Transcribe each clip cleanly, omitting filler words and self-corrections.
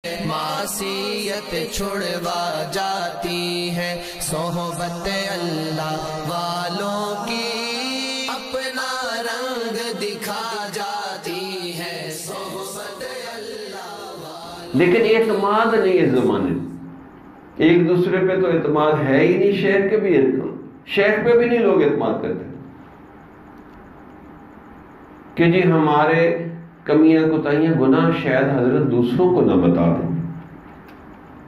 معصیت چھڑوا جاتی ہے صحبت اللہ والوں کی، اپنا رنگ دکھا جاتی ہے صحبت اللہ والوں۔ لیکن اعتماد نہیں اس زمانے میں، ایک دوسرے پہ تو اعتماد ہے ہی نہیں۔ شیخ کے بھی شیخ پہ بھی نہیں لوگ اعتماد کرتے کہ جی ہمارے کمیاں کوتاہیاں گناہ شاید حضرت دوسروں کو نہ بتا دیں۔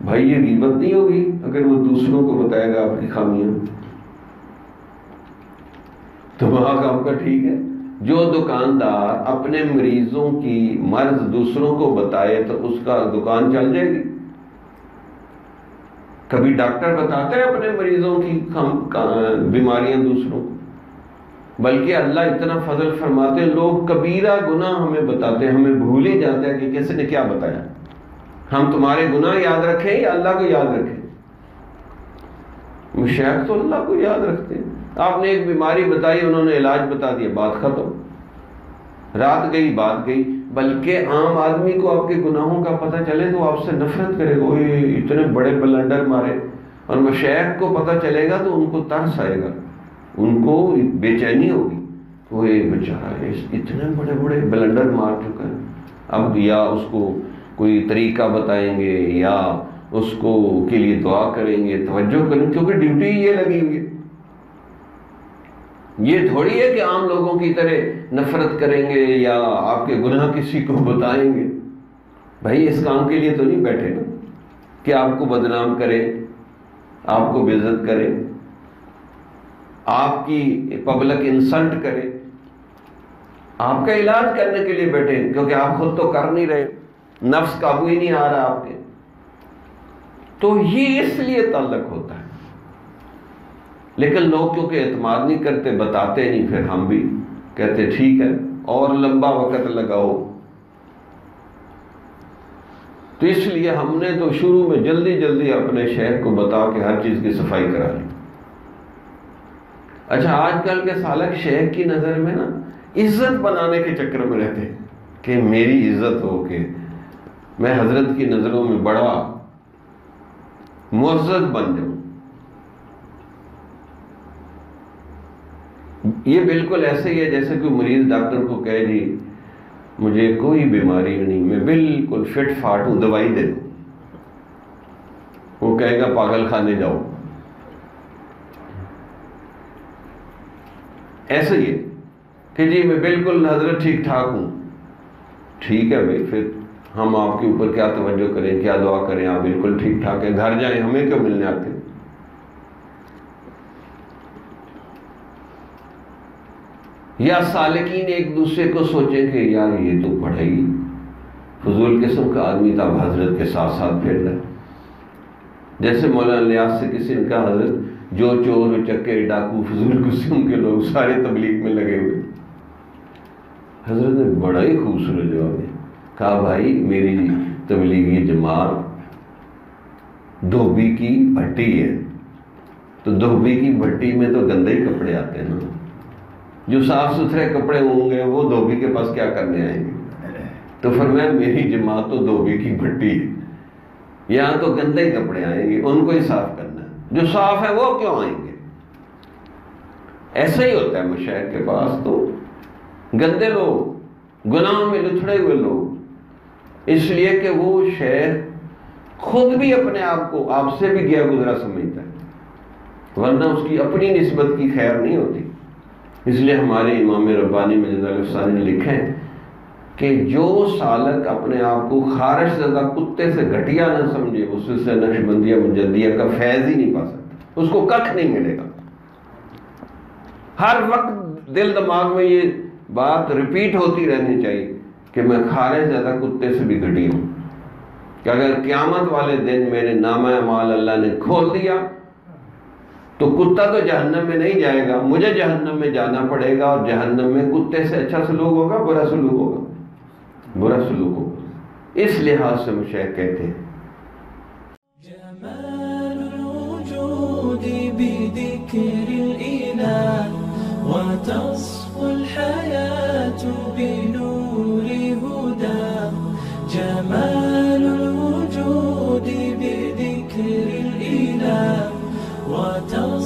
بھائی یہ غیبت نہیں ہوگی اگر وہ دوسروں کو بتائے گا آپ کی خامیاں؟ تو وہاں کام کا ٹھیک ہے۔ جو دکاندار اپنے مریضوں کی مرض دوسروں کو بتائے تو اس کا دکان چل جائے گی؟ کبھی ڈاکٹر بتاتے ہیں اپنے مریضوں کی بیماریاں دوسروں کو؟ بلکہ اللہ اتنا فضل فرماتے ہیں، لوگ کبیرہ گناہ ہمیں بتاتے ہیں، ہمیں بھول ہی جاتے ہیں کہ کس نے کیا بتایا۔ ہم تمہارے گناہ یاد رکھیں یا اللہ کو یاد رکھیں؟ مشائخ تو اللہ کو یاد رکھتے ہیں۔ آپ نے ایک بیماری بتائی، انہوں نے علاج بتا دیا، بات ختم، رات گئی بات گئی۔ بلکہ عام آدمی کو آپ کے گناہوں کا پتہ چلے تو آپ سے نفرت کرے گا، اوہ اتنے بڑے بلنڈر مارے۔ اور مشائخ کو پتہ چلے گا تو ان کو ترس آئے گا، ان کو بے چینی ہوگی، وہ بیچارہ اتنے بڑے بڑے بلنڈر مار چکا ہے، اب یا اس کو کوئی طریقہ بتائیں گے یا اس کو کے لیے دعا کریں گے، توجہ کریں گے، کیونکہ ڈیوٹی یہ لگی ہوئی ہے۔ یہ تھوڑی ہے کہ عام لوگوں کی طرح نفرت کریں گے یا آپ کے گناہ کسی کو بتائیں گے۔ بھائی اس کام کے لیے تو نہیں بیٹھے نا کہ آپ کو بدنام کرے، آپ کو بے عزت کرے، آپ کی پبلک انسلٹ کرے۔ آپ کا علاج کرنے کے لیے بیٹھے ہیں، کیونکہ آپ خود تو کر نہیں رہے، نفس قابو ہی نہیں آ رہا آپ کے، تو یہ اس لیے تعلق ہوتا ہے۔ لیکن لوگ کیونکہ اعتماد نہیں کرتے، بتاتے نہیں، پھر ہم بھی کہتے ٹھیک ہے اور لمبا وقت لگاؤ۔ تو اس لیے ہم نے تو شروع میں جلدی جلدی اپنے شیخ کو بتا کے ہر چیز کی صفائی کرا لی۔ اچھا آج کل کے سالک شیخ کی نظر میں نا عزت بنانے کے چکر میں رہتے ہیں کہ میری عزت ہو، کہ میں حضرت کی نظروں میں بڑا معزز بن جاؤں۔ یہ بالکل ایسے ہی ہے جیسے کوئی مریض ڈاکٹر کو کہے جی مجھے کوئی بیماری نہیں، میں بالکل فٹ فاٹ ہوں، دوائی دے دو۔ وہ کہے گا پاگل خانے جاؤ۔ ایسے ہی ہے کہ جی میں بالکل حضرت ٹھیک ٹھاک ہوں۔ ٹھیک ہے بھائی، پھر ہم آپ کے اوپر کیا توجہ کریں، کیا دعا کریں؟ آپ بالکل ٹھیک ٹھاک ہیں، گھر جائیں، ہمیں کیوں ملنے آتے ہیں؟ یا سالکین ایک دوسرے کو سوچیں کہ یار یہ تو بڑا ہی فضول قسم کا آدمی تھا، حضرت کے ساتھ ساتھ پھر رہا۔ جیسے مولانا الیاس سے کسی نے کہا حضرت جو چور چکے ڈاکو فضول قسم کے لوگ سارے تبلیغ میں لگے ہوئے۔ حضرت نے بڑا ہی خوبصورت جواب دیا، کہا بھائی میری تبلیغی جماعت دھوبی کی بھٹی ہے، تو دھوبی کی بھٹی میں تو گندے ہی کپڑے آتے ہیں نا، جو صاف ستھرے کپڑے ہوں گے وہ دھوبی کے پاس کیا کرنے آئیں گے؟ تو فرمایا میری جماعت تو دھوبی کی بھٹی ہے، یہاں تو گندے کپڑے آئیں گے، ان کو ہی صاف کرنا ہے، جو صاف ہے وہ کیوں آئیں گے؟ ایسا ہی ہوتا ہے مشائخ کے پاس تو گندے لوگ، گناہوں میں لتھڑے ہوئے لوگ، اس لیے کہ وہ شیخ خود بھی اپنے آپ کو آپ سے بھی گیا گزرا سمجھتا ہے، ورنہ اس کی اپنی نسبت کی خیر نہیں ہوتی۔ اس لیے ہمارے امام ربانی مجد اللہ ثانی نے لکھا ہے کہ جو سالک اپنے آپ کو خارش زدہ کتے سے گھٹیا نہ سمجھے، اس سے نقشبندیہ مجدیہ کا فیض ہی نہیں پا سکتا، اس کو ککھ نہیں ملے گا۔ ہر وقت دل دماغ میں یہ بات ریپیٹ ہوتی رہنی چاہیے کہ میں خارش زدہ کتے سے بھی گھٹی ہوں، کہ اگر قیامت والے دن میرے نامہ اعمال اللہ نے کھول دیا تو کتا تو جہنم میں نہیں جائے گا، مجھے جہنم میں جانا پڑے گا، اور جہنم میں کتے سے اچھا سلوک ہوگا برا سلوک ہوگا؟ برا سلوک ہوگا۔ اس لحاظ سے مشائخ کہتے ہیں جمال الوجود بذكر الإله وتصفو الحياة بنور هدى، جمال الوجود الإله وتصفو